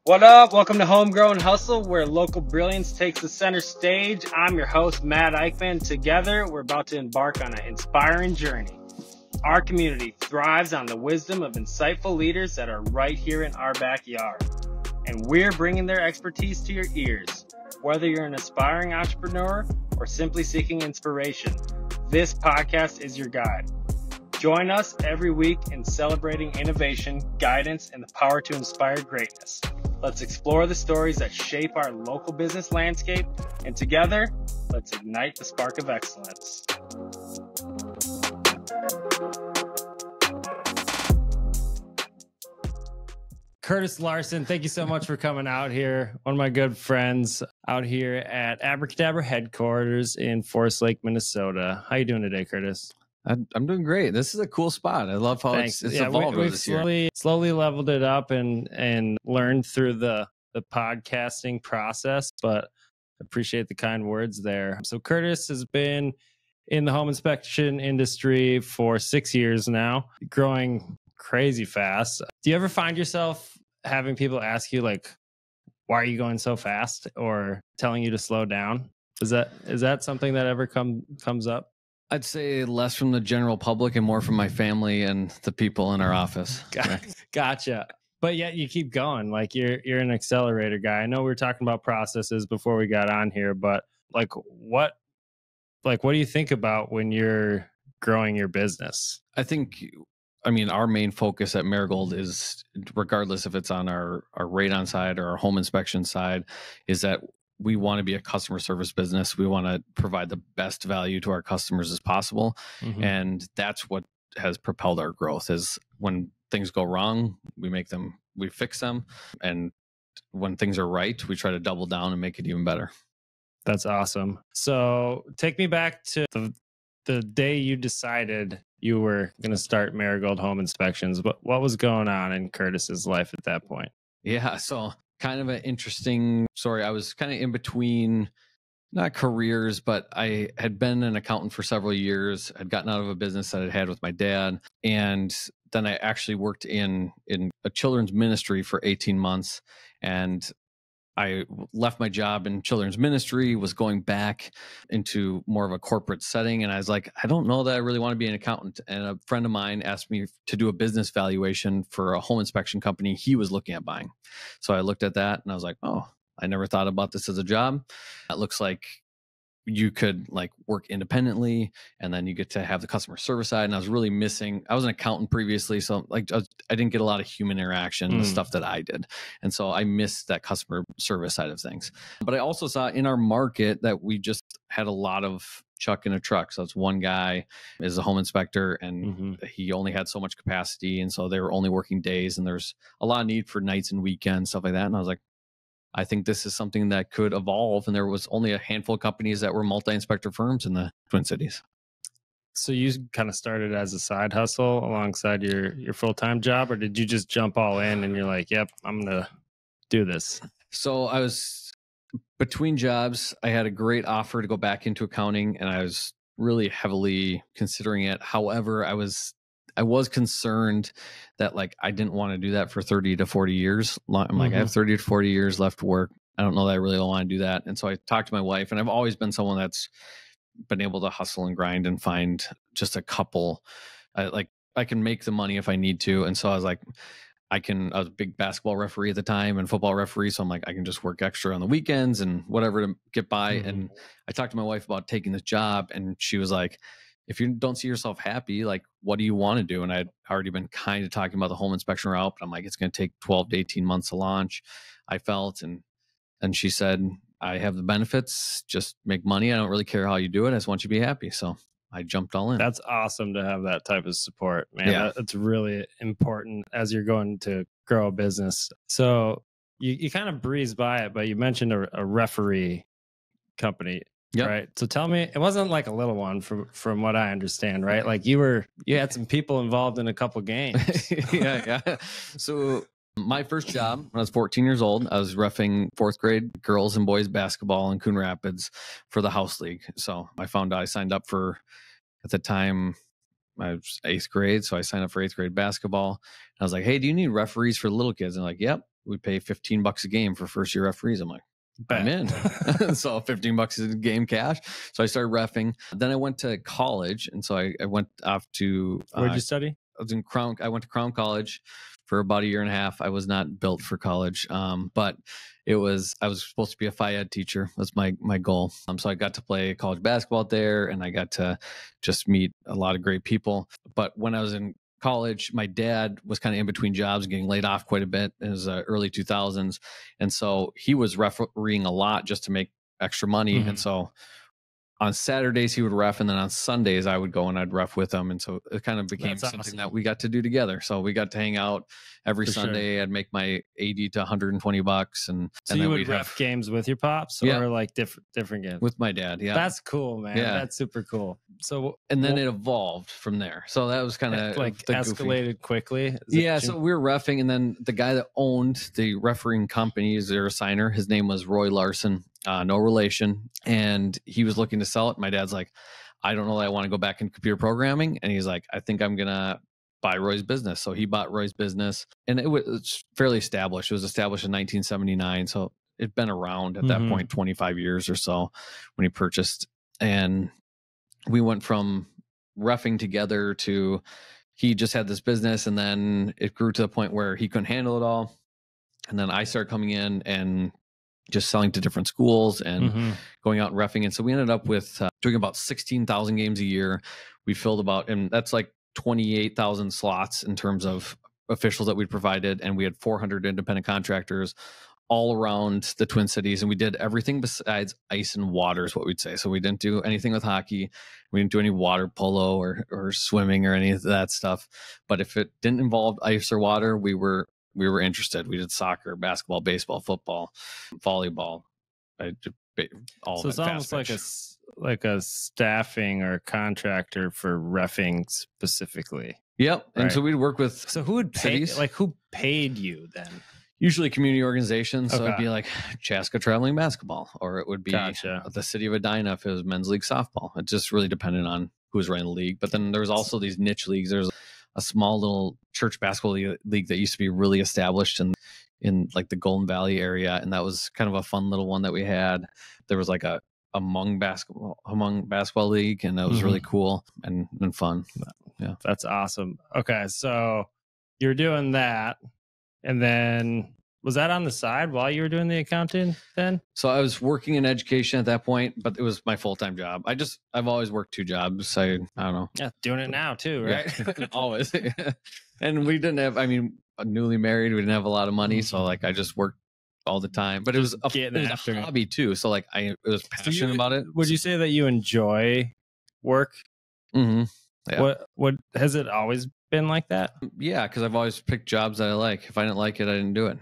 What up? Welcome to Homegrown Hustle, where local brilliance takes the center stage. I'm your host, Matt Eichmann. Together, we're about to embark on an inspiring journey. Our community thrives on the wisdom of insightful leaders that are right here in our backyard. And we're bringing their expertise to your ears. Whether you're an aspiring entrepreneur or simply seeking inspiration, this podcast is your guide. Join us every week in celebrating innovation, guidance, and the power to inspire greatness. Let's explore the stories that shape our local business landscape, and together, let's ignite the spark of excellence. Curtis Larson, thank you so much for coming out here. One of my good friends out here at Abracadabra headquarters in Forest Lake, Minnesota. How you doing today, Curtis? I'm doing great. This is a cool spot. I love how it's evolved we've this year. slowly leveled it up and learned through the podcasting process, but appreciate the kind words there. So Curtis has been in the home inspection industry for 6 years now, growing crazy fast. Do you ever find yourself having people ask you, like, why are you going so fast, or telling you to slow down? Is that something that ever comes up? I'd say less from the general public and more from my family and the people in our office. Gotcha. But yet you keep going. Like you're an accelerator guy. I know we were talking about processes before we got on here, but what do you think about when you're growing your business? I mean, our main focus at Marigold is, regardless if it's on our radon side or our home inspection side, is that we want to be a customer service business. We want to provide the best value to our customers as possible. Mm-hmm. And that's what has propelled our growth. Is when things go wrong, we fix them. And when things are right, we try to double down and make it even better. That's awesome. So take me back to the day you decided you were going to start Marigold Home Inspections. What was going on in Curtis's life at that point? Yeah. So kind of an interesting story. I was kind of in between, not careers, but I had been an accountant for several years. I'd gotten out of a business that I had with my dad. And then I actually worked in a children's ministry for 18 months. And I left my job in children's ministry, was going back into more of a corporate setting. And I was like, I don't know that I really want to be an accountant. And a friend of mine asked me to do a business valuation for a home inspection company he was looking at buying. So I looked at that and I was like, oh, I never thought about this as a job. It looks like you could work independently, and then you get to have the customer service side. And I was really missing, I was an accountant previously. So I didn't get a lot of human interaction, the stuff that I did. And so I missed that customer service side of things. But I also saw in our market that we just had a lot of chuck in a truck. So it's one guy is a home inspector, and he only had so much capacity. And so they were only working days, and there's a lot of need for nights and weekends, stuff like that. And I was like, I think this is something that could evolve. And there was only a handful of companies that were multi-inspector firms in the Twin Cities. So you kind of started as a side hustle alongside your full-time job, or did you just jump all in and you're like, yep, I'm going to do this? So I was between jobs. I had a great offer to go back into accounting, and I was really heavily considering it. However, I was concerned that I didn't want to do that for 30 to 40 years. I'm like, I have 30 to 40 years left to work. I don't know that I really want to do that. And so I talked to my wife, and I've always been someone that's been able to hustle and grind and find just a couple. I can make the money if I need to. And so I was like, I was a big basketball referee at the time and football referee. So I'm like, I can just work extra on the weekends and whatever to get by. And I talked to my wife about taking this job, and she was like, if you don't see yourself happy, what do you want to do? And I'd already been kind of talking about the home inspection route, but I'm like, it's going to take 12 to 18 months to launch, I felt. And she said, I have the benefits, just make money. I don't really care how you do it. I just want you to be happy. So I jumped all in. That's awesome to have that type of support, man. Yeah. That's really important as you're going to grow a business. So you kind of breezed by it, but you mentioned a referee company. Yep. Right. So tell me, it wasn't like a little one from what I understand, right? You had some people involved in a couple games. Yeah. So my first job when I was 14 years old, I was reffing fourth grade girls and boys basketball in Coon Rapids for the house league. So I found out I signed up for, at the time, I was eighth grade. So I signed up for eighth grade basketball. And I was like, hey, do you need referees for little kids? And they're like, yep. we pay $15 a game for first year referees. I'm like, I'm in. So $15 a game cash. So I started reffing. Then I went to college. And so I went off to... Where'd you study? I went to Crown College for about a year and a half. I was not built for college, but I was supposed to be a Phi Ed teacher. That's my goal. So I got to play college basketball there, and I got to just meet a lot of great people. But when I was in college, my dad was kind of in between jobs, getting laid off quite a bit in his early 2000s, and so he was refereeing a lot just to make extra money. And so on Saturdays he would ref, and then on Sundays I would go and I'd ref with him. And so it kind of became something that we got to do together. So we got to hang out every Sunday. I'd make my $80 to $120, and so you would ref games with your pops, or like different games with my dad. Yeah, that's cool, man. Yeah, that's super cool. So and then it evolved from there. So that was kind of like escalated quickly. Yeah, so we were reffing, and then the guy that owned the refereeing company, their signer, his name was Roy Larson. No relation, and he was looking to sell it. My dad's like, I don't know that I want to go back in computer programming, and he's like, I think I'm gonna buy Roy's business. So he bought Roy's business, and it was fairly established. It was established in 1979, so it'd been around at that point 25 years or so when he purchased. And we went from reffing together to he just had this business, and then it grew to the point where he couldn't handle it all, and then I started coming in and just selling to different schools and going out and reffing. And so we ended up with doing about 16,000 games a year. We filled about, and that's like 28,000 slots in terms of officials that we provided. And we had 400 independent contractors all around the Twin Cities. And we did everything besides ice and water is what we'd say. So we didn't do anything with hockey. We didn't do any water polo or swimming or any of that stuff. But if it didn't involve ice or water, we were interested. We did soccer, basketball, baseball, football, volleyball. All so it's almost like a staffing or contractor for reffing specifically. Yep. Right. And so we'd work with. So who would pay? Like who paid you then? Usually community organizations. So it'd be like Chaska Traveling Basketball, or it would be the city of Edina if it was men's league softball. It just really depended on who was running the league. But then there was also these niche leagues. There's a small little church basketball league that used to be really established in like the Golden Valley area. And that was kind of a fun little one that we had. There was like a among basketball league, and that was really cool and fun. Yeah. That's awesome. Okay. So you're doing that. And then was that on the side while you were doing the accounting then? So I was working in education at that point, but it was my full-time job. I've always worked two jobs. I don't know. Yeah, doing it now too, right? Yeah, always. And we didn't have, newly married, we didn't have a lot of money. So like I just worked all the time, but it was a hobby too. So like I was passionate about it. Would you say that you enjoy work? Yeah. What has it always been like that? Yeah, because I've always picked jobs that I like. If I didn't like it, I didn't do it.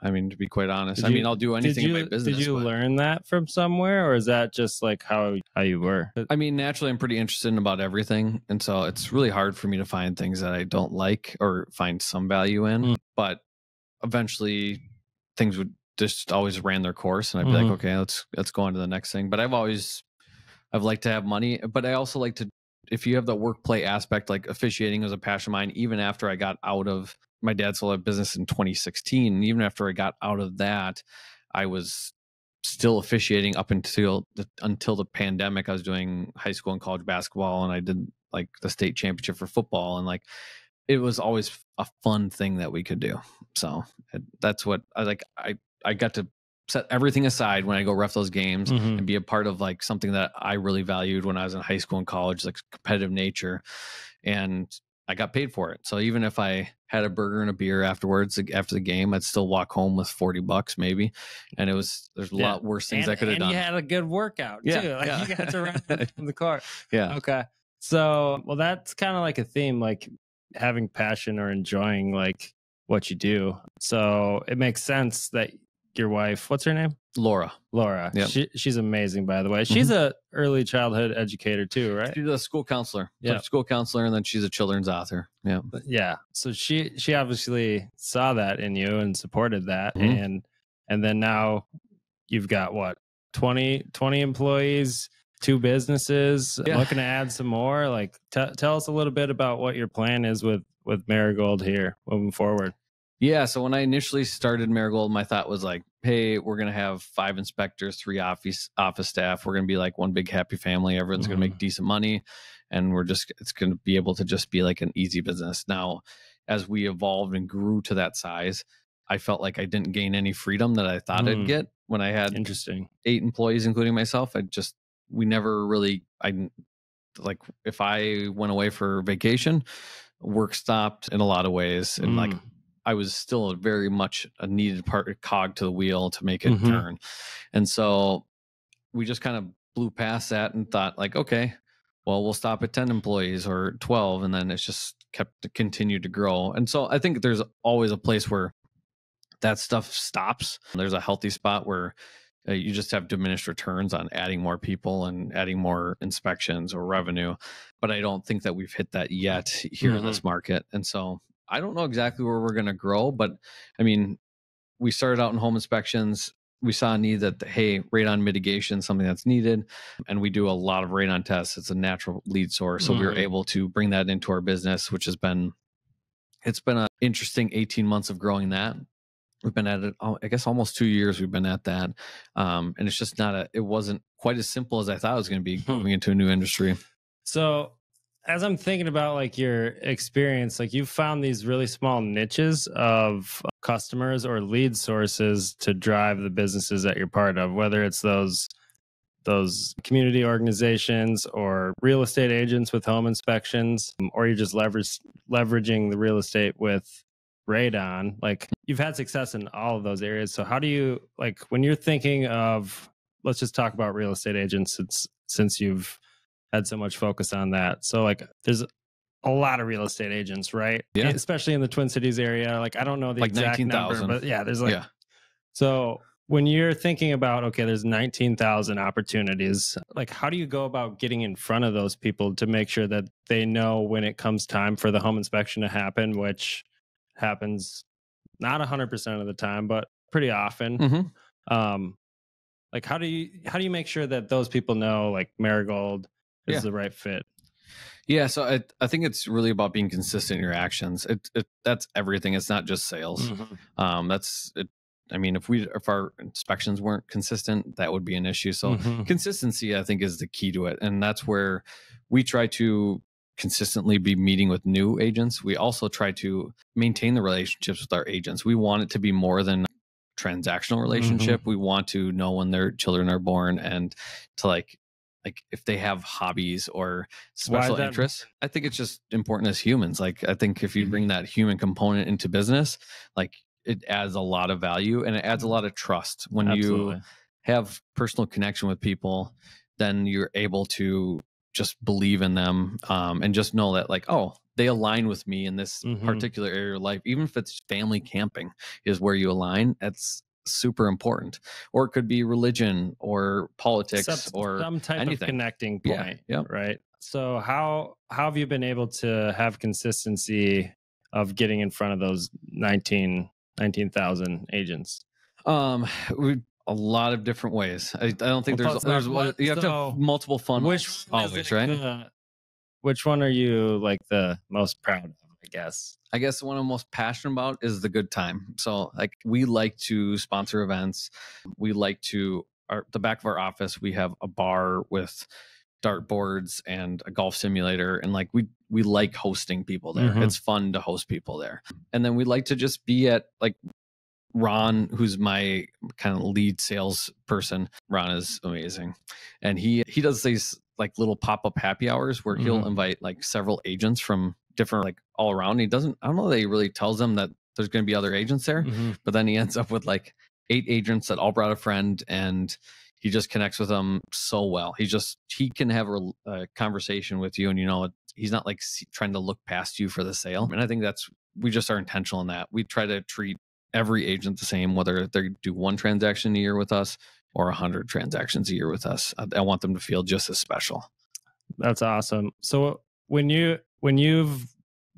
To be quite honest, I'll do anything in my business. Did you learn that from somewhere, or is that just like how you were? Naturally, I'm pretty interested in about everything. And so it's really hard for me to find things that I don't like or find some value in. But eventually things would just always ran their course, and I'd be like, okay, let's go on to the next thing. But I've liked to have money, but I also like to, if you have the work play aspect, like officiating was a passion of mine, even after I got out of my dad sold a business in 2016. And even after I got out of that, I was still officiating up until the pandemic. I was doing high school and college basketball, and I did like the state championship for football. And like, it was always a fun thing that we could do. So that's what I like. I got to set everything aside when I go ref those games and be a part of like something that I really valued when I was in high school and college, like competitive nature. And I got paid for it. So even if I had a burger and a beer afterwards, after the game, I'd still walk home with $40 maybe. And there's a lot worse things I could have done. And you had a good workout too. You got to run in the car. Yeah. Okay. So, well, that's kind of like a theme, like having passion or enjoying like what you do. So it makes sense that your wife, what's her name? Laura. Yep. She's amazing, by the way. She's a early childhood educator too, right? She's a school counselor. Yeah, school counselor, and then she's a children's author. Yeah. Yeah. So she obviously saw that in you and supported that. And then now you've got what, 20 employees, 2 businesses, looking to add some more. Like tell us a little bit about what your plan is with Marigold here moving forward. Yeah. So when I initially started Marigold, my thought was like, hey, we're going to have 5 inspectors, 3 office staff. We're going to be like one big happy family. Everyone's going to make decent money. And it's going to be able to just be like an easy business. Now, as we evolved and grew to that size, I felt like I didn't gain any freedom that I thought I'd get when I had 8 employees, including myself. We never really, like if I went away for vacation, work stopped in a lot of ways. And like, I was still very much a needed cog to the wheel to make it turn. And so we just kind of blew past that and thought like, okay, well, we'll stop at 10 employees or 12. And then it's just continued to grow. And so I think there's always a place where that stuff stops. There's a healthy spot where you just have diminished returns on adding more people and adding more inspections or revenue. But I don't think that we've hit that yet here in this market. And so I don't know exactly where we're going to grow, but I mean, we started out in home inspections. We saw a need that, hey, radon mitigation, something that's needed. And we do a lot of radon tests. It's a natural lead source. So we were able to bring that into our business, which it's been an interesting 18 months of growing that. We've been at it, I guess, almost 2 years we've been at that. And it's just it wasn't quite as simple as I thought it was going to be moving into a new industry. So as I'm thinking about like your experience, like you've found these really small niches of customers or lead sources to drive the businesses that you're part of, whether it's those community organizations or real estate agents with home inspections, or you're just leveraging the real estate with radon. Like you've had success in all of those areas. So how do you, like, when you're thinking of, let's just talk about real estate agents since you've had so much focus on that. So like there's a lot of real estate agents, right? Yeah. Especially in the Twin Cities area. Like I don't know the like exact 19,000. number, but yeah, there's like, so when you're thinking about, okay, there's 19,000 opportunities, like how do you go about getting in front of those people to make sure that they know when it comes time for the home inspection to happen, which happens not 100% of the time, but pretty often. Like how do you make sure that those people know like Marigold is the right fit? Yeah, so I think it's really about being consistent in your actions. That's everything. It's not just sales. That's it. I mean, if our inspections weren't consistent, that would be an issue. So consistency, I think, is the key to it, and that's where we try to consistently be meeting with new agents. We also try to maintain the relationships with our agents. We want it to be more than a transactional relationship. We want to know when their children are born and to like if they have hobbies or special interests. I think it's just important as humans. Like I think if you bring that human component into business, like it adds a lot of value and it adds a lot of trust. When you have personal connection with people, then you're able to just believe in them and just know that like, oh, they align with me in this particular area of life. Even if it's family camping is where you align, that's super important. Or it could be religion or politics or some type anything. Of connecting point. Right. So how have you been able to have consistency of getting in front of those 19,000 agents? A lot of different ways. I don't think you have to have multiple funnels always, right? Which one are you like the most proud of, I guess? I guess the one I'm most passionate about is the good time. So like we like to sponsor events. We like to, the back of our office, we have a bar with dartboards and a golf simulator. And like we like hosting people there. It's fun to host people there. And then we like to just be at like Ron, who's my kind of lead sales person. Ron is amazing. And he does these like little pop-up happy hours where he'll invite like several agents from different, like all around. I don't know that he really tells them that there's going to be other agents there, but then he ends up with like 8 agents that all brought a friend and he just connects with them so well. He can have a conversation with you and, you know, he's not like trying to look past you for the sale. And I think we just are intentional in that. We try to treat every agent the same, whether they do 1 transaction a year with us or 100 transactions a year with us. I want them to feel just as special. That's awesome. So when you've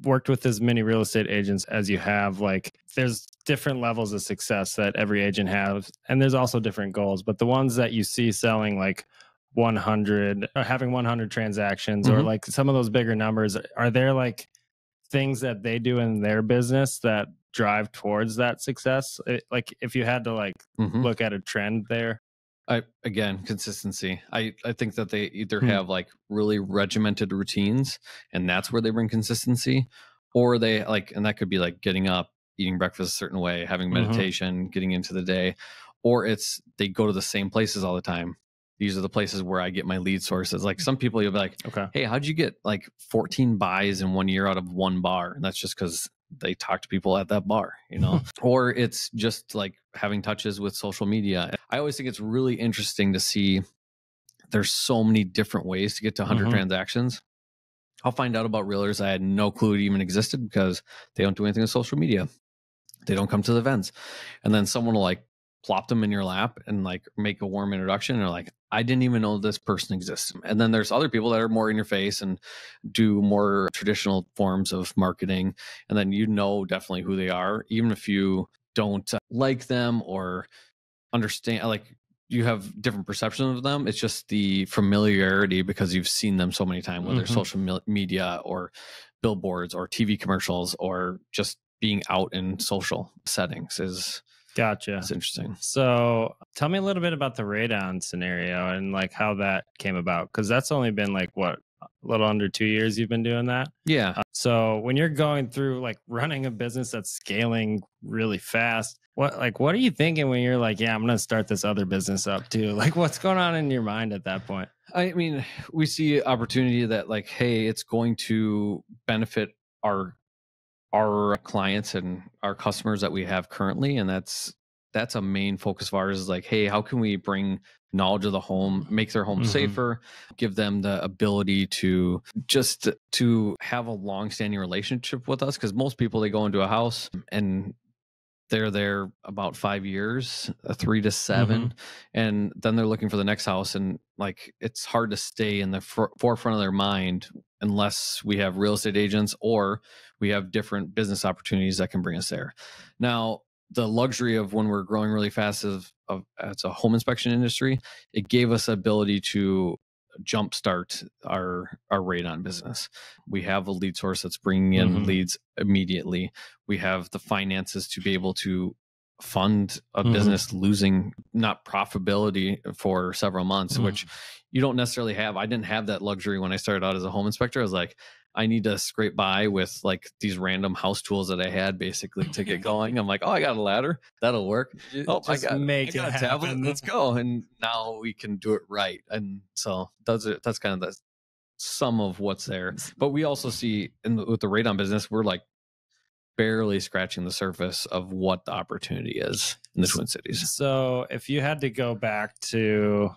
worked with as many real estate agents as you have, like there's different levels of success that every agent has, and there's also different goals. But the ones that you see selling like 100 or having 100 transactions or like some of those bigger numbers, are there like things that they do in their business that drive towards that success? Like if you had to like look at a trend there. Again, consistency. I think that they either have like really regimented routines and that's where they bring consistency, or they like, and that could be like getting up, eating breakfast a certain way, having meditation, getting into the day, or it's they go to the same places all the time. These are the places where I get my lead sources. Like some people, you'll be like, okay, hey, how'd you get like 14 buys in 1 year out of one bar? And that's just because they talk to people at that bar, you know, or it's just like having touches with social media. I always think it's really interesting to see there's so many different ways to get to 100 transactions. I'll find out about realtors I had no clue it even existed because they don't do anything with social media. They don't come to the events. And then someone will like plop them in your lap and like make a warm introduction. And they're like, I didn't even know this person exists. And then there's other people that are more in your face and do more traditional forms of marketing. And then you know definitely who they are, even if you don't like them or understand, like you have different perceptions of them. It's just the familiarity because you've seen them so many times, whether social media or billboards or TV commercials or just being out in social settings is gotcha. It's interesting. So tell me a little bit about the radon scenario and like how that came about. Cause that's only been like what, a little under 2 years you've been doing that? Yeah. So when you're going through like running a business that's scaling really fast, what are you thinking when you're like, yeah, I'm going to start this other business up too? Like what's going on in your mind at that point? I mean, we see opportunity that like, hey, it's going to benefit our clients and our customers that we have currently. And that's a main focus of ours is like, hey, how can we bring knowledge of the home, make their home safer, give them the ability to just to have a long-standing relationship with us? Because most people, they go into a house and they're there about 5 years, 3 to 7, and then they're looking for the next house. And like, it's hard to stay in the forefront of their mind unless we have real estate agents or we have different business opportunities that can bring us there. Now, the luxury of when we're growing really fast as a home inspection industry, it gave us the ability to jumpstart our radon business. We have a lead source that's bringing in leads immediately. We have the finances to be able to fund a business losing not profitability for several months, which you don't necessarily have. I didn't have that luxury when I started out as a home inspector. I was like, I need to scrape by with like these random house tools that I had basically to get going. I'm like, oh, I got a ladder. That'll work. Oh, I got a tablet. Let's go. And now we can do it right. And so that's kind of the sum of what's there. But we also see with the radon business, we're like barely scratching the surface of what the opportunity is in the Twin Cities. So if you had to go back to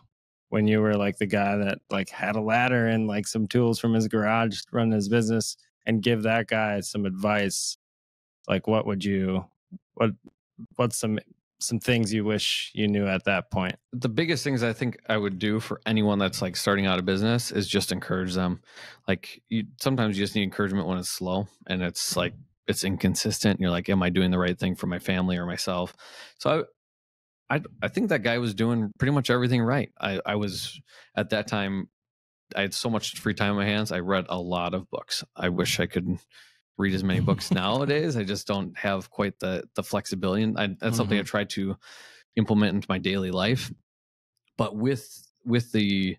when you were like the guy that like had a ladder and like some tools from his garage to run his business and give that guy some advice, like what's some things you wish you knew at that point? The biggest things I think I would do for anyone that's like starting out a business is just encourage them. Like sometimes you just need encouragement when it's slow and it's like, it's inconsistent. And you're like, am I doing the right thing for my family or myself? So I think that guy was doing pretty much everything right. I was at that time, I had so much free time on my hands. I read a lot of books. I wish I could read as many books nowadays. I just don't have quite the flexibility. And that's something I tried to implement into my daily life. But with the,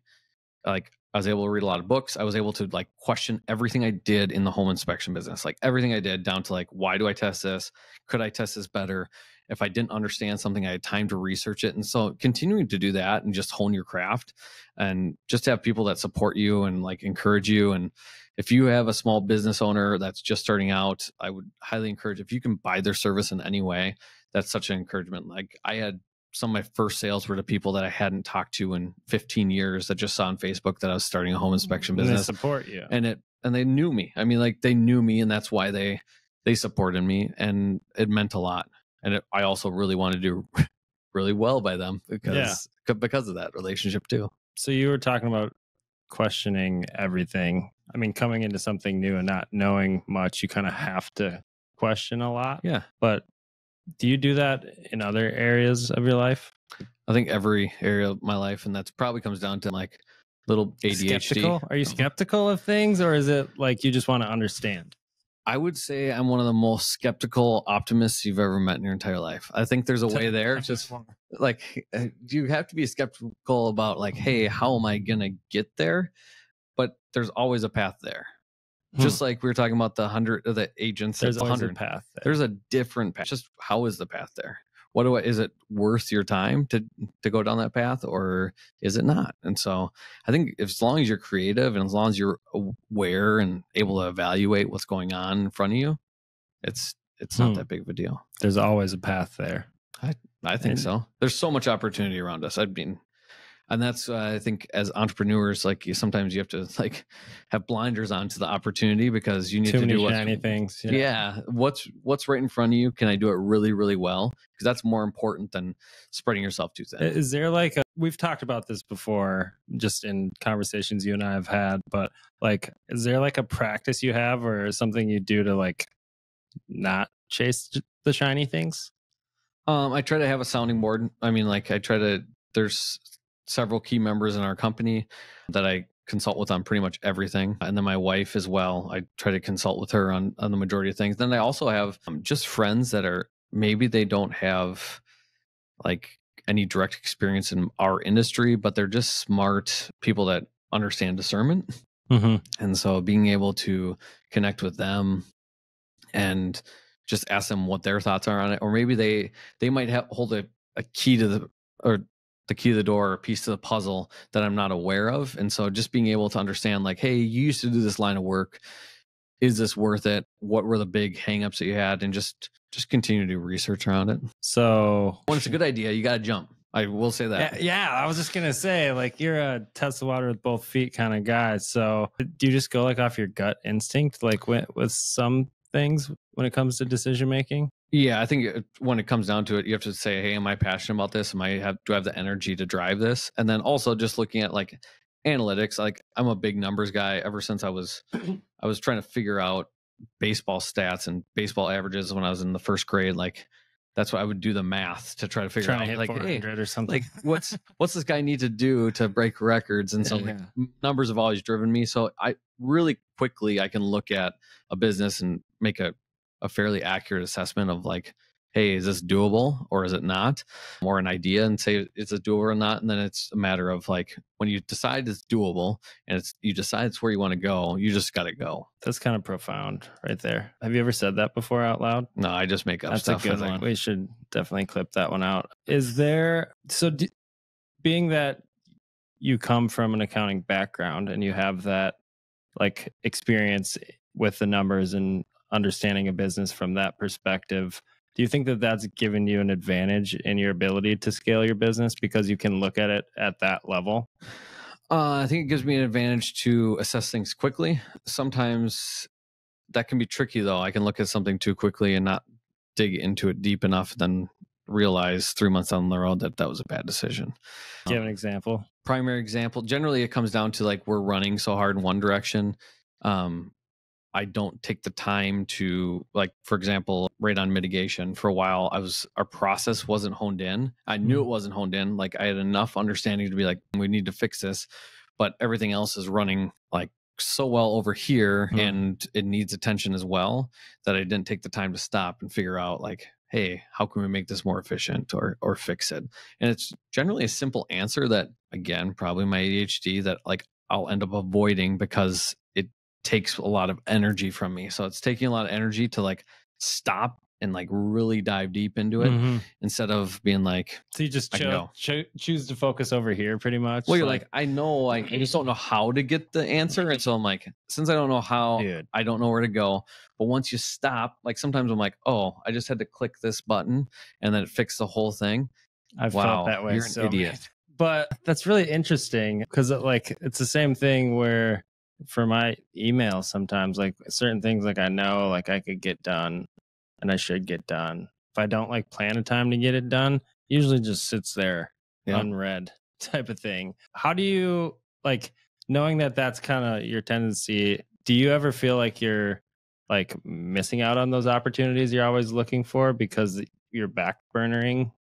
like, I was able to read a lot of books. I was able to like question everything I did in the home inspection business, like everything I did down to like, why do I test this? Could I test this better? If I didn't understand something, I had time to research it. And so continuing to do that and just hone your craft and just have people that support you and like encourage you. And if you have a small business owner that's just starting out, I would highly encourage, if you can buy their service in any way, that's such an encouragement. Like I had some of my first sales were to people that I hadn't talked to in 15 years that just saw on Facebook that I was starting a home inspection business. And they support you. And they knew me. I mean, like they knew me and that's why they supported me and it meant a lot. And I also really want to do really well by them because of that relationship too. So you were talking about questioning everything. I mean, coming into something new and not knowing much, you kind of have to question a lot. Yeah. But do you do that in other areas of your life? I think every area of my life. And that probably comes down to like little ADHD. Skeptical? Are you skeptical of things or is it like you just want to understand? I would say I'm one of the most skeptical optimists you've ever met in your entire life. I think there's a way there. It's just like you have to be skeptical about like, hey, how am I gonna get there? But there's always a path there. Just like we were talking about the 100 of the agents. There's a always a path there. There's a different path. Just how is the path there? Is it worth your time to go down that path, or is it not? And so I think as long as you're creative and as long as you're aware and able to evaluate what's going on in front of you, it's not that big of a deal. There's always a path there. I think so. There's so much opportunity around us. And that's I think as entrepreneurs, like sometimes you have to like have blinders on to the opportunity because you need to do shiny things. Yeah. What's right in front of you? Can I do it really, really well? Because that's more important than spreading yourself too thin. Is there like we've talked about this before, just in conversations you and I have had, but like, is there like a practice you have or something you do to like not chase the shiny things? I try to have a sounding board. I mean, like there's several key members in our company that I consult with on pretty much everything. And then my wife as well. I try to consult with her on the majority of things. Then I also have just friends that are, maybe they don't have like any direct experience in our industry, but they're just smart people that understand discernment. And so being able to connect with them and just ask them what their thoughts are on it, or maybe they might hold a key to the key to the door or a piece to the puzzle that I'm not aware of. And so just being able to understand like, hey, you used to do this line of work. Is this worth it? What were the big hangups that you had? And just continue to do research around it. So when it's a good idea, you got to jump. I will say that. Yeah, I was just going to say, like, you're a test the water with both feet kind of guy. So do you just go like off your gut instinct, like with some things when it comes to decision making? Yeah, I think when it comes down to it, you have to say, hey, am I passionate about this? Do I have the energy to drive this? And then also just looking at like analytics, like I'm a big numbers guy ever since I was trying to figure out baseball stats and baseball averages when I was in the first grade. Like that's what I would do the math to try to figure out, like, hey, or something. Like what's this guy need to do to break records? And so like, numbers have always driven me. So I really quickly I can look at a business and make a fairly accurate assessment of like, hey, is this doable or is it not? Or an idea and say, is it doable or not? And then it's a matter of like, when you decide it's doable and you decide it's where you want to go, you just got to go. That's kind of profound right there. Have you ever said that before out loud? No, I just make up That's stuff. That's a good one. We should definitely clip that one out. Is there, being that you come from an accounting background and you have that like experience with the numbers and understanding a business from that perspective, do you think that that's given you an advantage in your ability to scale your business because you can look at it at that level? I think it gives me an advantage to assess things quickly. Sometimes that can be tricky though. I can look at something too quickly and not dig into it deep enough, then realize 3 months down the road that was a bad decision. Do you have an example? Primary example. Generally, it comes down to like we're running so hard in one direction. I don't take the time to, like, for example, radon mitigation. For a while, our process wasn't honed in. I knew it wasn't honed in. Like I had enough understanding to be like, we need to fix this, but everything else is running like so well over here and it needs attention as well that I didn't take the time to stop and figure out like, hey, how can we make this more efficient or fix it? And it's generally a simple answer that, again, probably my ADHD that like I'll end up avoiding because it takes a lot of energy from me. So it's taking a lot of energy to like stop and like really dive deep into it instead of being like, so you just choose to focus over here pretty much. Well, you're like I know, I just don't know how to get the answer. And so I'm like, since I don't know how, I don't know where to go. But once you stop, like sometimes I'm like, oh, I just had to click this button and then it fixed the whole thing. I've felt that way. You're an idiot. But that's really interesting because like it's the same thing where for my email sometimes like certain things like I know like I could get done and I should get done. If I don't like plan a time to get it done, usually just sits there unread type of thing. How do you like knowing that that's kind of your tendency? Do you ever feel like you're like missing out on those opportunities you're always looking for because you're backburnering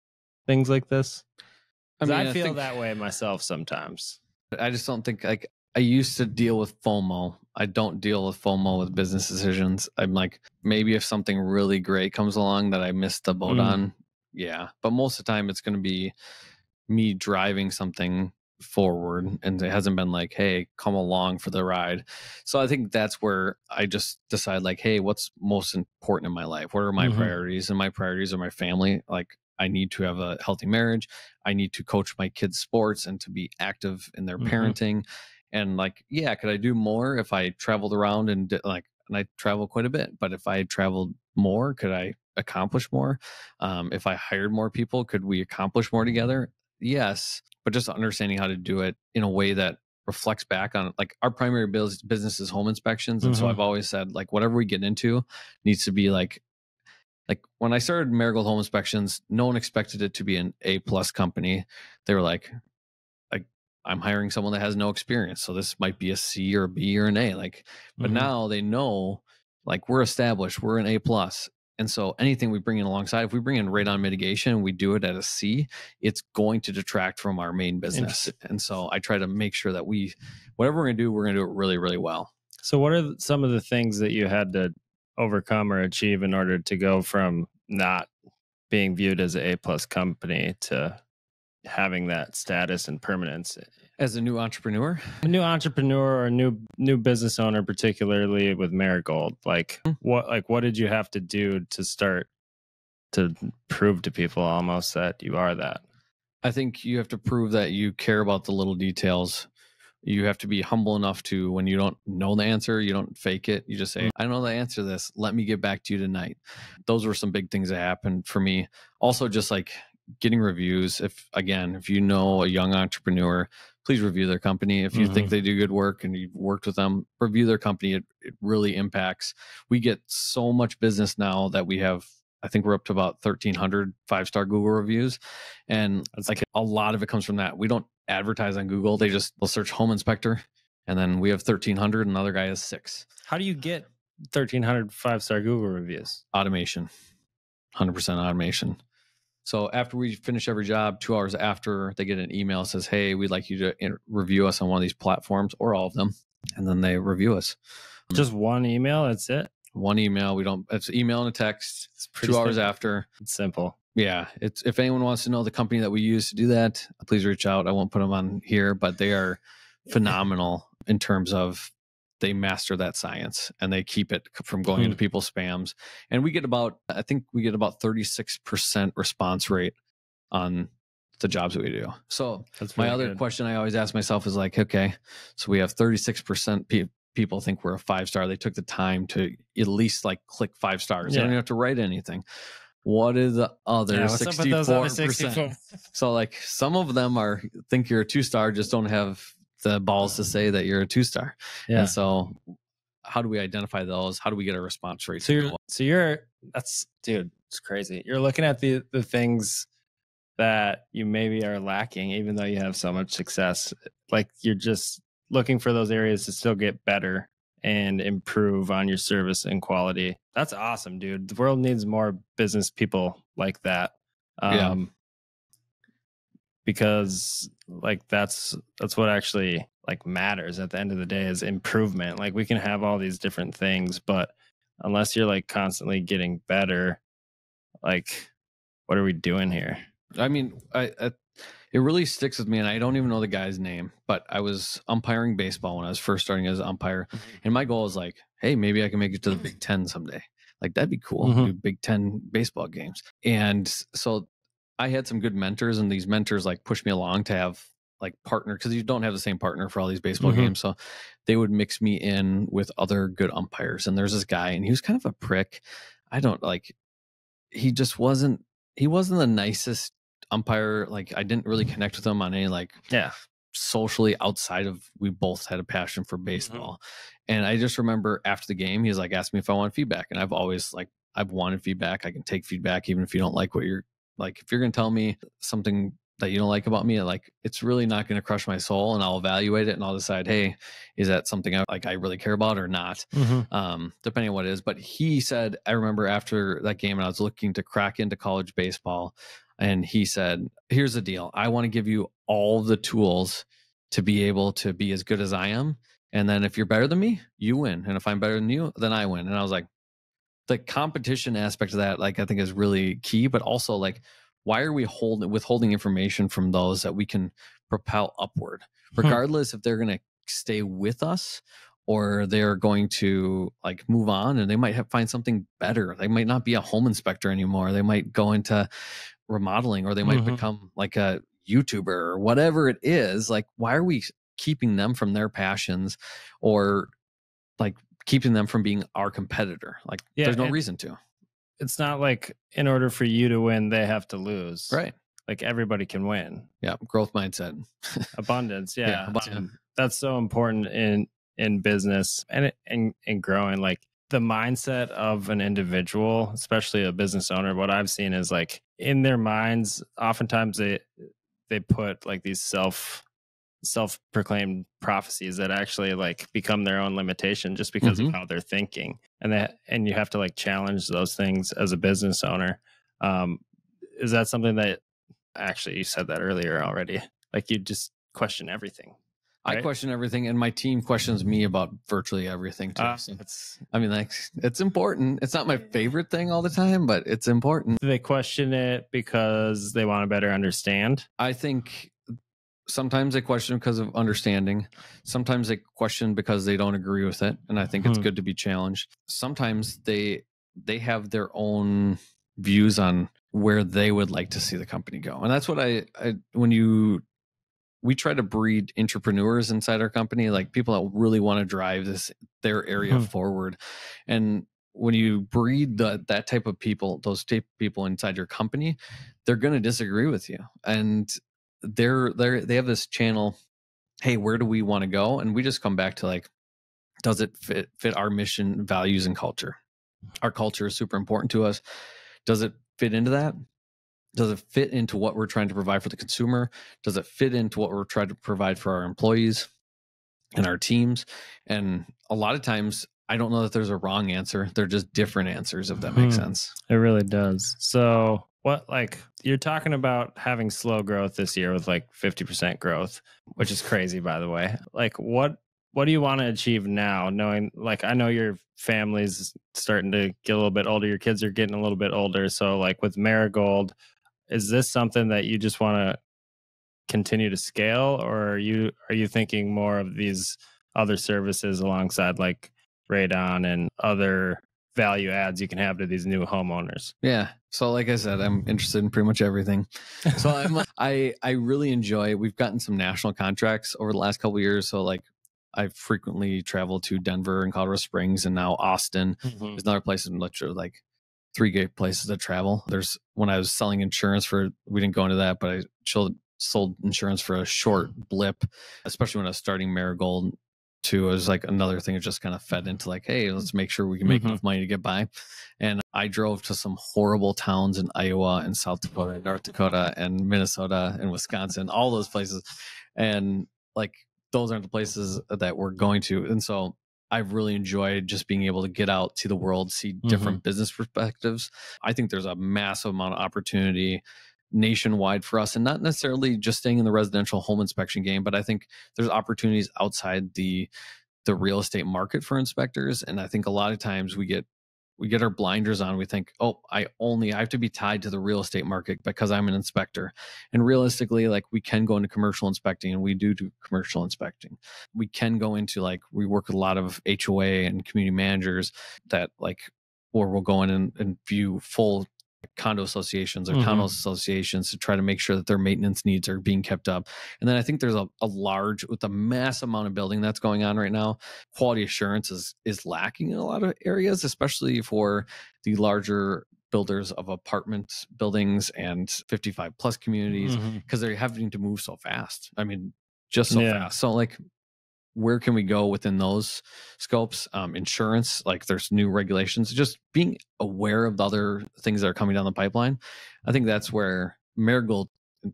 things like this? I feel that way myself sometimes. I just don't think like I used to deal with FOMO. I don't deal with FOMO with business decisions. I'm like, maybe if something really great comes along that I missed the boat on, yeah. But most of the time, it's going to be me driving something forward, and it hasn't been like, hey, come along for the ride. So I think that's where I just decide, like, hey, what's most important in my life? What are my priorities? And my priorities are my family. Like, I need to have a healthy marriage. I need to coach my kids' sports and to be active in their parenting. And like, yeah, could I do more if I traveled around and I travel quite a bit, but if I traveled more, could I accomplish more? If I hired more people, could we accomplish more together? Yes, but just understanding how to do it in a way that reflects back on, like, our primary business is home inspections. And so I've always said, like, whatever we get into needs to be like when I started Marigold Home Inspections, no one expected it to be an A+ company. They were like, I'm hiring someone that has no experience, so this might be a C or a B or an A. Like, but now they know, like, we're established, we're an A+. And so anything we bring in alongside, if we bring in radon mitigation and we do it at a C, it's going to detract from our main business. And so I try to make sure that whatever we're going to do it really, really well. So what are some of the things that you had to overcome or achieve in order to go from not being viewed as an A+ company to having that status and permanence? As a new entrepreneur or a new business owner, particularly with Marigold, what did you have to do to start to prove to people almost that you are that? I think you have to prove that you care about the little details. You have to be humble enough to, when you don't know the answer, you don't fake it. You just say, I know the answer to this. Let me get back to you tonight. Those were some big things that happened for me. Also, just like getting reviews. If you know a young entrepreneur, please review their company. If you think they do good work and you've worked with them, review their company. It really impacts. We get so much business now that we have, I think we're up to about 1,300 5-star Google reviews. And it's like a lot of it comes from that. We don't advertise on Google. They'll search home inspector, and then we have 1,300, and another guy has 6. How do you get 1,300 5-star Google reviews? Automation, 100% automation. So after we finish every job, 2 hours after, they get an email that says, hey, we'd like you to review us on one of these platforms, or all of them. And then they review us. Just one email? That's it? One email. It's email and a text. It's 2 hours after. It's simple. Yeah. If anyone wants to know the company that we use to do that, please reach out. I won't put them on here, but they are phenomenal in terms of they master that science and they keep it from going into people's spams. And we get about 36% response rate on the jobs that we do. So that's my other question I always ask myself is like, okay, so we have 36% people think we're a 5-star. They took the time to at least like click 5 stars. They don't even have to write anything. What is the other 64%? So like some of them think you're a 2-star, just don't have the balls to say that you're a 2-star. Yeah. And so how do we identify those? How do we get a response rate? Dude, it's crazy. You're looking at the things that you maybe are lacking, even though you have so much success. Like, you're just looking for those areas to still get better and improve on your service and quality. That's awesome, dude. The world needs more business people like that. Because like that's what actually like matters at the end of the day is improvement. Like, we can have all these different things, but unless you're like constantly getting better, like, what are we doing here? I mean, it really sticks with me, and I don't even know the guy's name, but I was umpiring baseball when I was first starting as an umpire, and my goal is like, hey, maybe I can make it to the Big Ten someday. Like, that'd be cool. Do Big Ten baseball games. And so I had some good mentors, and these mentors like pushed me along to have like partner, because you don't have the same partner for all these baseball games. So they would mix me in with other good umpires. And there's this guy, and he was kind of a prick. He wasn't the nicest umpire. Like, I didn't really connect with him on any socially outside of, we both had a passion for baseball. And I just remember after the game, he's like, asked me if I want feedback. And I've always I've wanted feedback. I can take feedback, even if you don't like what you're like. If you're going to tell me something that you don't like about me, like, it's really not going to crush my soul, and I'll evaluate it and I'll decide, hey, is that something I really care about or not? Depending on what it is. But he said, I remember after that game, and I was looking to crack into college baseball, and he said, here's the deal. I want to give you all the tools to be able to be as good as I am. And then if you're better than me, you win. And if I'm better than you, then I win. And I was like, the competition aspect of that, like, I think is really key, but also like, why are we withholding information from those that we can propel upward, regardless if they're going to stay with us or they're going to like move on and they might find something better. They might not be a home inspector anymore. They might go into remodeling, or they might become like a YouTuber or whatever it is. Like, why are we keeping them from their passions, or like keeping them from being our competitor? Like, there's no reason to. It's not like in order for you to win, they have to lose. Right. Like, everybody can win. Yeah. Growth mindset. Abundance. Yeah. That's so important in business and in growing. Like, the mindset of an individual, especially a business owner, what I've seen is like, in their minds, oftentimes they put like these self-proclaimed prophecies that actually like become their own limitation just because of how they're thinking. And you have to like challenge those things as a business owner. Is that something that, actually, you said that earlier already, like, you just question everything? Right? I question everything, and my team questions me about virtually everything too. So it's important. It's not my favorite thing all the time, but it's important. Do they question it because they want to better understand? I think sometimes they question because of understanding. Sometimes they question because they don't agree with it, and I think it's good to be challenged. Sometimes they have their own views on where they would like to see the company go, and that's what we try to breed entrepreneurs inside our company, like people that really want to drive their area forward. And when you breed that type of people, those type of people inside your company, they're going to disagree with you. And they have this channel, hey, where do we want to go? And we just come back to like, does it fit our mission, values, and culture? Our culture is super important to us. Does it fit into that? Does it fit into what we're trying to provide for the consumer? Does it fit into what we're trying to provide for our employees and our teams? And a lot of times, I don't know that there's a wrong answer. They're just different answers, if that makes sense. It really does. So you're talking about having slow growth this year with like 50% growth, which is crazy, by the way. Like, what do you want to achieve now, knowing, like, I know your family's starting to get a little bit older. Your kids are getting a little bit older. So like with Marigold, is this something that you just want to continue to scale, or are you thinking more of these other services alongside like Radon and other value adds you can have to these new homeowners? Yeah. So like I said, I'm interested in pretty much everything. So I really enjoy, we've gotten some national contracts over the last couple of years. So like, I frequently travel to Denver and Colorado Springs, and now Austin is another place in literally like 3 great places to travel. There's, when I was selling insurance we didn't go into that, but I sold insurance for a short blip, especially when I was starting Marigold too. It was like another thing that just kind of fed into like, hey, let's make sure we can make enough money to get by. And I drove to some horrible towns in Iowa and South Dakota, and North Dakota and Minnesota and Wisconsin, all those places. And like, those aren't the places that we're going to. And so I've really enjoyed just being able to get out, see the world, see different business perspectives. I think there's a massive amount of opportunity nationwide for us, and not necessarily just staying in the residential home inspection game, but I think there's opportunities outside the real estate market for inspectors. And I think a lot of times we get our blinders on. We think, oh, I have to be tied to the real estate market because I'm an inspector. And realistically, like, we can go into commercial inspecting, and we do commercial inspecting. We can go into, like, we work with a lot of HOA and community managers that, like, or we'll go in and view full condo associations or townhouse associations to try to make sure that their maintenance needs are being kept up. And then I think there's with a mass amount of building that's going on right now, quality assurance is lacking in a lot of areas, especially for the larger builders of apartment buildings and 55 plus communities, because they're having to move so fast. I mean, just so fast. So like, where can we go within those scopes? Insurance, like, there's new regulations, just being aware of the other things that are coming down the pipeline. I think that's where Marigold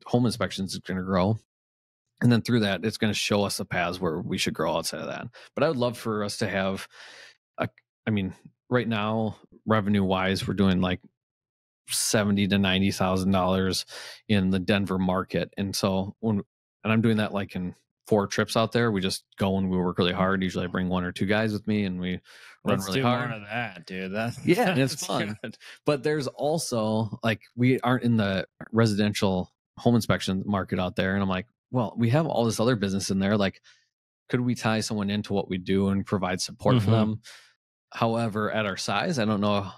Home Inspections is going to grow. And then through that, it's going to show us the paths where we should grow outside of that. But I would love for us to have, right now, revenue wise, we're doing like $70,000 to $90,000 in the Denver market. And so and I'm doing that like in 4 trips out there. We just go and we work really hard. Usually I bring 1 or 2 guys with me and we run really hard. More of that, dude. Yeah, and it's fun. Good. But there's also like, we aren't in the residential home inspection market out there. And I'm like, well, we have all this other business in there. Like, could we tie someone into what we do and provide support for them? However, at our size, I don't know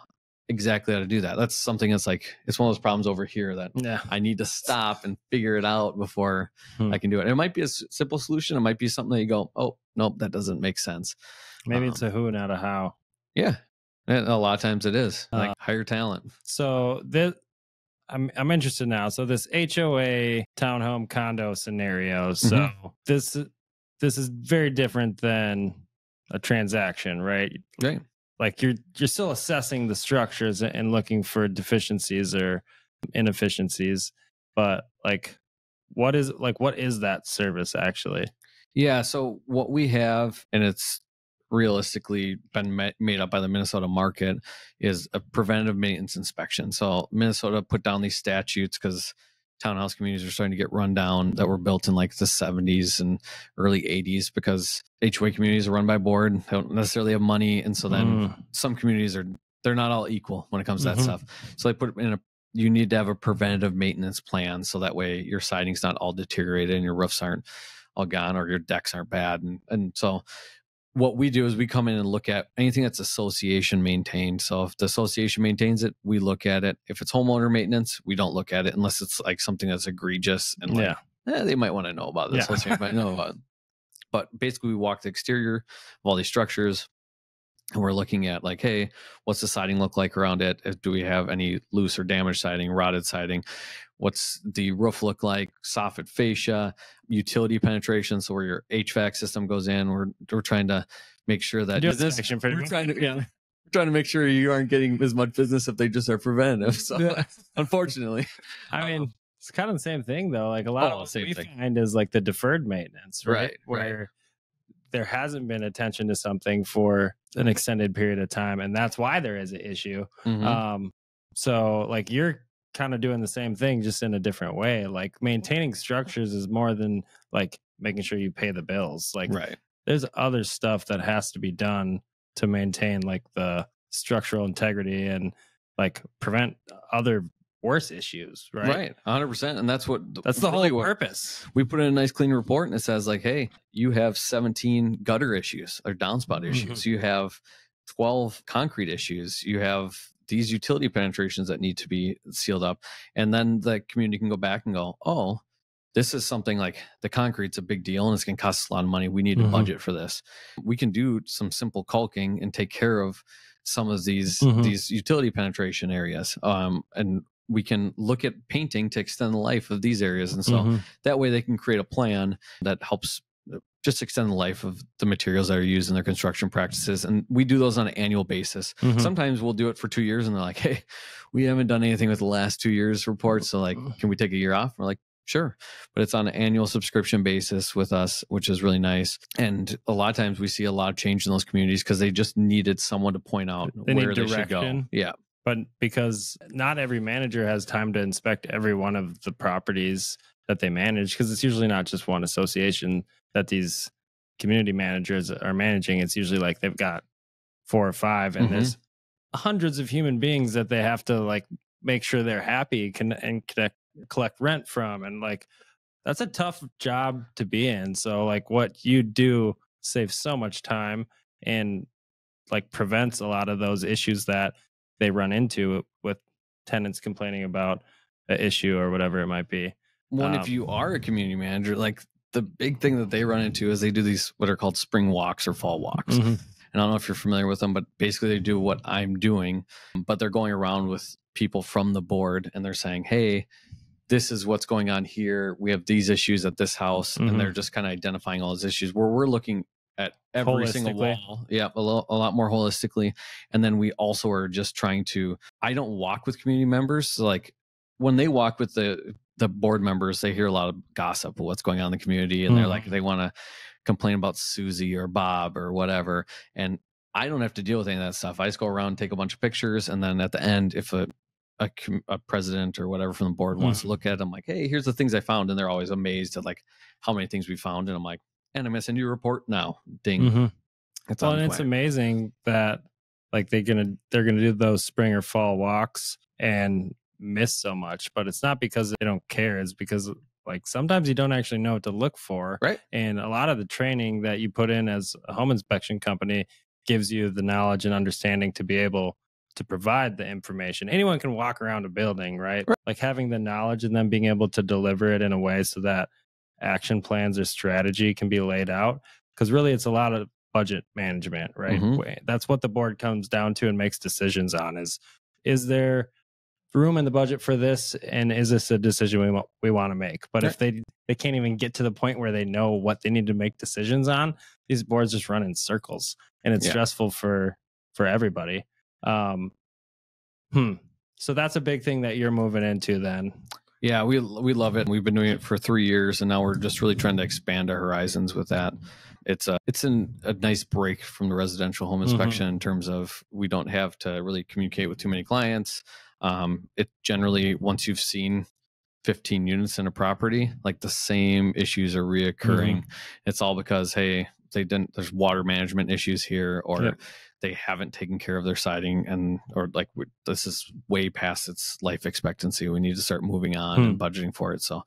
exactly how to do that. That's something that's like, it's one of those problems over here that I need to stop and figure it out before I can do it. And it might be a simple solution. It might be something that you go, oh, nope, that doesn't make sense. Maybe it's a who, not a how. Yeah. And a lot of times it is like hire talent. So I'm interested now. So this HOA townhome condo scenario. So this is very different than a transaction, right? Right. Like you're still assessing the structures and looking for deficiencies or inefficiencies, but what is that service actually? Yeah. So what we have, and it's realistically been made up by the Minnesota market, is a preventative maintenance inspection. So Minnesota put down these statutes because townhouse communities are starting to get run down that were built in like the 70s and early 80s, because HOA communities are run by board. They don't necessarily have money. And so then some communities they're not all equal when it comes to that stuff. So they put in you need to have a preventative maintenance plan. So that way your siding's not all deteriorated and your roofs aren't all gone or your decks aren't bad. And so what we do is we come in and look at anything that's association maintained. So if the association maintains it, we look at it. If it's homeowner maintenance, we don't look at it unless it's like something that's egregious and they might want to know about this. Association might know about it. But basically we walk the exterior of all these structures and we're looking at like, hey, what's the siding look like around it? Do we have any loose or damaged siding, rotted siding? What's the roof look like? Soffit fascia, utility penetration. So where your HVAC system goes in, we're trying to make sure that we're trying to make sure you aren't getting as much business if they just are preventative. So unfortunately, I mean, it's kind of the same thing though. Like a lot of what we find is like the deferred maintenance, right? Where there hasn't been attention to something for an extended period of time, and that's why there is an issue. So like you're kind of doing the same thing, just in a different way. Like maintaining structures is more than like making sure you pay the bills. Like there's other stuff that has to be done to maintain like the structural integrity and like prevent other worse issues, right? 100%. And that's the whole purpose. We put in a nice clean report and it says like, hey, you have 17 gutter issues or downspout issues. You have 12 concrete issues. You have these utility penetrations that need to be sealed up. And then the community can go back and go, oh, this is something like the concrete's a big deal and it's going to cost us a lot of money. We need to budget for this. We can do some simple caulking and take care of some of these utility penetration areas. And we can look at painting to extend the life of these areas. And so that way they can create a plan that helps just extend the life of the materials that are used in their construction practices. And we do those on an annual basis. Sometimes we'll do it for 2 years and they're like, hey, we haven't done anything with the last 2 years reports. So like, can we take a year off? We're like, sure. But it's on an annual subscription basis with us, which is really nice. And a lot of times we see a lot of change in those communities because they just needed someone to point out where they should go. Yeah. But because not every manager has time to inspect every one of the properties that they manage, because it's usually not just one association that these community managers are managing. It's usually like they've got 4 or 5 and there's hundreds of human beings that they have to like make sure they're happy and collect rent from. And like, that's a tough job to be in. So like what you do saves so much time and like prevents a lot of those issues that they run into with tenants complaining about an issue or whatever it might be. Well, if you are a community manager, like the big thing that they run into is they do these what are called spring walks or fall walks. And I don't know if you're familiar with them, but basically they do what I'm doing, but they're going around with people from the board and they're saying, hey, this is what's going on here. We have these issues at this house. And they're just kind of identifying all those issues where we're looking at every single wall. Yeah, a lot more holistically. And then we also are just trying to, I don't walk with community members. So like when they walk with the board members, they hear a lot of gossip of what's going on in the community. And they're like, they want to complain about Susie or Bob or whatever. And I don't have to deal with any of that stuff. I just go around, take a bunch of pictures. And then at the end, if a a president or whatever from the board wants to look at it, I'm like, hey, here's the things I found. And they're always amazed at like how many things we found. And I'm like, and I'm going to send you a report now. Ding. It's and it's amazing that like they're gonna do those spring or fall walks and miss so much, but it's not because they don't care. It's because like sometimes you don't actually know what to look for. Right. And a lot of the training that you put in as a home inspection company gives you the knowledge and understanding to be able to provide the information. Anyone can walk around a building, right? Like having the knowledge and then being able to deliver it in a way so that action plans or strategy can be laid out. Because really it's a lot of budget management, right? That's what the board comes down to and makes decisions on is there room in the budget for this, and is this a decision we want to make? But if they can't even get to the point where they know what they need to make decisions on, these boards just run in circles, and it's stressful for everybody. So that's a big thing that you're moving into then. Yeah, we love it. We've been doing it for 3 years, and now we're just really trying to expand our horizons with that. It's a nice break from the residential home inspection in terms of we don't have to really communicate with too many clients. It generally, once you've seen 15 units in a property, like the same issues are reoccurring. It's all because, hey, there's water management issues here, or they haven't taken care of their siding, or like this is way past its life expectancy. We need to start moving on and budgeting for it. So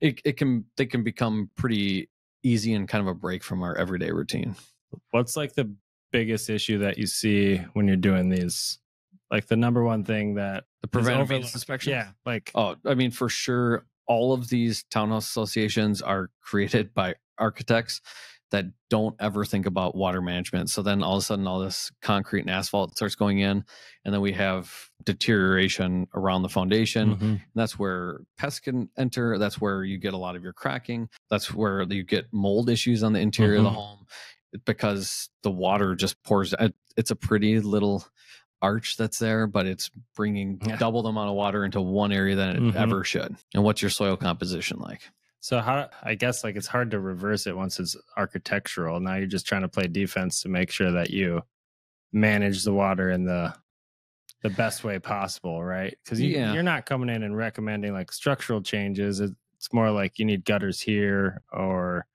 they can become pretty easy and kind of a break from our everyday routine. What's like the biggest issue that you see when you're doing these? Like the number one thing that the preventative inspection? Yeah. Like, I mean, for sure, all of these townhouse associations are created by architects that don't ever think about water management. So then all of a sudden, all this concrete and asphalt starts going in, and then we have deterioration around the foundation. And that's where pests can enter. That's where you get a lot of your cracking. That's where you get mold issues on the interior of the home, because the water just pours. It's a pretty little arch that's there, but it's bringing double the amount of water into one area than it ever should. And what's your soil composition like? So I guess like it's hard to reverse it once it's architectural. Now you're just trying to play defense to make sure that you manage the water in the best way possible, right? Because you're not coming in and recommending like structural changes. It's more like you need gutters here, or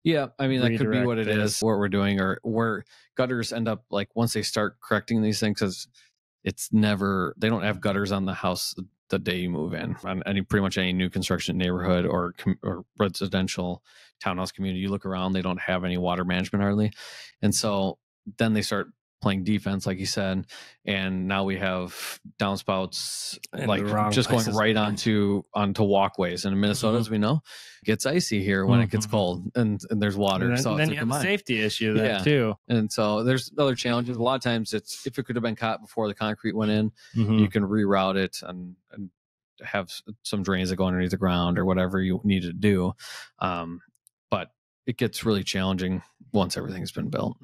I mean, that could be what it is, what we're doing, or where gutters end up, like once they start correcting these things, because they don't have gutters on the house the day you move in. On pretty much any new construction neighborhood or residential townhouse community, you look around, they don't have any water management hardly. And so then they start playing defense, like you said, and now we have downspouts like just going right onto walkways. And in Minnesota, as we know, it gets icy here when it gets cold, and there's water. And then you have a safety issue there too. And so there's other challenges. A lot of times it's, if it could have been caught before the concrete went in, you can reroute it and have some drains that go underneath the ground or whatever you need to do. But it gets really challenging once everything's been built.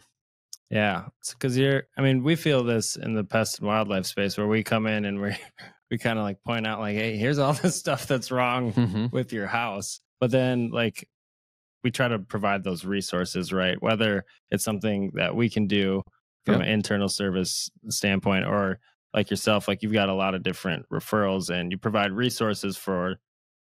Yeah, it's because we feel this in the pest and wildlife space, where we come in and we kind of like point out like, hey, here's all this stuff that's wrong with your house. But then like we try to provide those resources, right? Whether it's something that we can do from an internal service standpoint, or like yourself, like you've got a lot of different referrals and you provide resources for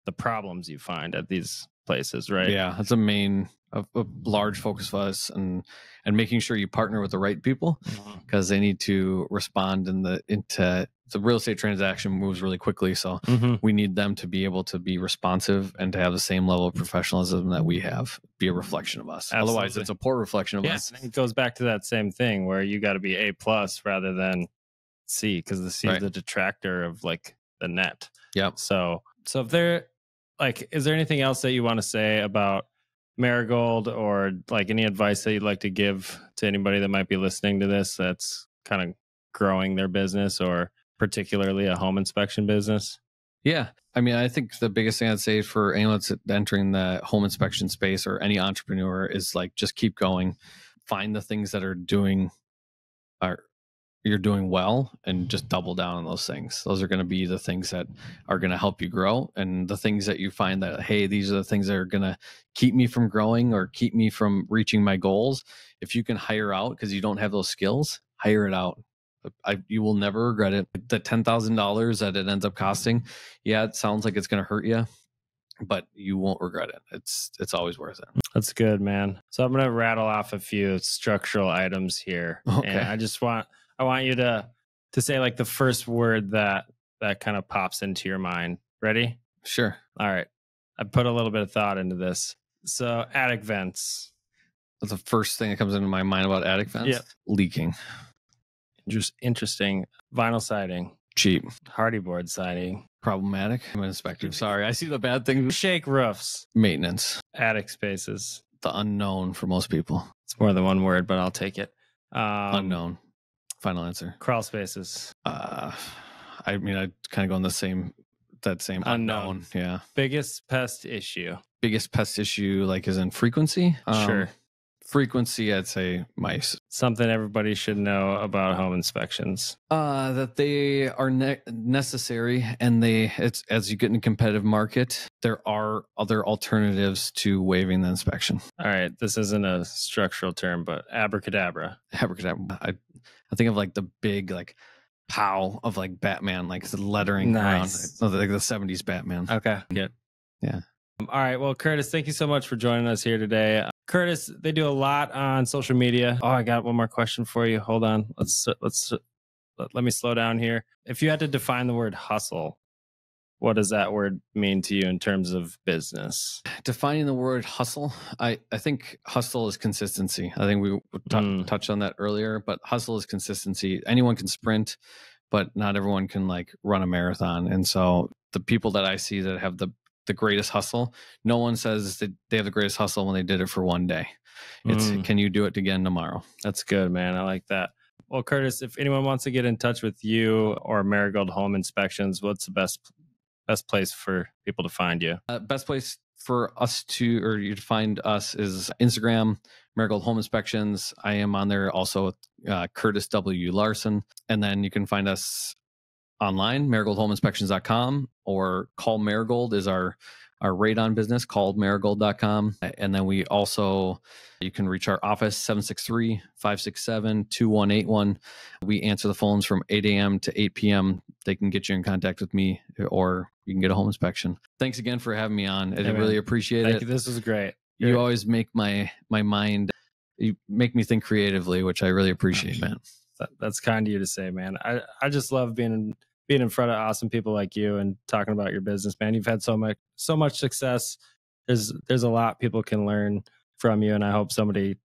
the problems you find at these places, right? Yeah, that's a large focus of us, and making sure you partner with the right people, because they need to respond into the real estate transaction moves really quickly. So we need them to be able to be responsive and to have the same level of professionalism that we have, be a reflection of us. Absolutely. Otherwise, it's a poor reflection of us. It goes back to that same thing where you got to be A+ rather than C, because the C is the detractor of like the net. Yep. So if there, like, is there anything else that you want to say about Marigold, or like any advice that you'd like to give to anybody that might be listening to this that's kind of growing their business, or particularly a home inspection business? Yeah. I mean, I think the biggest thing I'd say for anyone that's entering the home inspection space, or any entrepreneur, is like, just keep going. Find the things that you're doing well, and just double down on those things. Those are going to be the things that are going to help you grow. And the things that you find that, hey, these are the things that are going to keep me from growing or keep me from reaching my goals. If you can hire out because you don't have those skills, hire it out. You will never regret it. The $10,000 that it ends up costing, yeah, it sounds like it's going to hurt you, but you won't regret it. It's always worth it. That's good, man. So I'm going to rattle off a few structural items here. Okay. And I want you to say like the first word that kind of pops into your mind. Ready? Sure. All right. I put a little bit of thought into this. So attic vents. That's the first thing that comes into my mind about attic vents. Yeah. Leaking. Just interesting. Vinyl siding. Cheap. Hardy board siding. Problematic. I'm an inspector. Sorry. I see the bad thing. Shake roofs. Maintenance. Attic spaces. The unknown for most people. It's more than one word, but I'll take it. Unknown. Final answer. Crawl spaces. I mean, I kind of go in that same unknown. Yeah. Biggest pest issue. Biggest pest issue, like, is in frequency. Sure. Frequency, I'd say mice. Something everybody should know about home inspections. That they are necessary, and it's as you get in a competitive market, there are other alternatives to waiving the inspection. All right, this isn't a structural term, but abracadabra. Abracadabra. I think of like the big like POW of like Batman, like the lettering nice. around, like the 70s Batman. Okay. Yeah. All right. Well, Curtis, thank you so much for joining us here today. Curtis, they do a lot on social media. Oh, I got one more question for you. Hold on. Let me slow down here. If you had to define the word hustle, what does that word mean to you in terms of business? Defining the word hustle, I think hustle is consistency. I think we touched on that earlier, but hustle is consistency. Anyone can sprint, but not everyone can like run a marathon. And so the people that I see that have the greatest hustle, no one says that they have the greatest hustle when they did it for one day. It's can you do it again tomorrow? That's good, man. I like that. Well, Curtis, if anyone wants to get in touch with you or Marigold Home Inspections, what's the best place for people to find you? Best place for you to find us is Instagram, Marigold Home Inspections. I am on there also with Curtis W. Larson. And then you can find us online, marigoldhomeinspections.com, or Call Marigold is our radon business, calledmarigold.com. And then you can reach our office, 763-567-2181. We answer the phones from 8 a.m. to 8 p.m. They can get you in contact with me, or you can get a home inspection. Thanks again for having me on. I really appreciate it. Thank you. This was great. You always make my mind, you make me think creatively, which I really appreciate, man. That's kind of you to say, man. I just love being in front of awesome people like you and talking about your business, man. You've had so much success. There's a lot people can learn from you, and I hope somebody,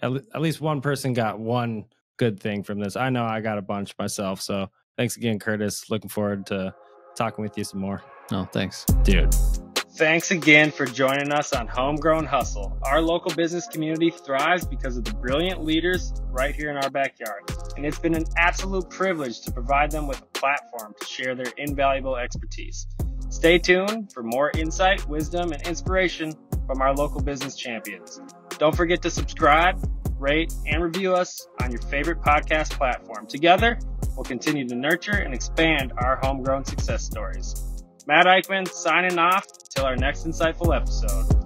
at least one person, got one good thing from this. I know I got a bunch myself. So thanks again, Curtis. Looking forward to talking with you some more. Oh, thanks, dude. Thanks again for joining us on Homegrown Hustle. Our local business community thrives because of the brilliant leaders right here in our backyard. And it's been an absolute privilege to provide them with a platform to share their invaluable expertise. Stay tuned for more insight, wisdom, and inspiration from our local business champions. Don't forget to subscribe, rate, and review us on your favorite podcast platform. Together, we'll continue to nurture and expand our homegrown success stories. Matt Eichmann signing off until our next insightful episode.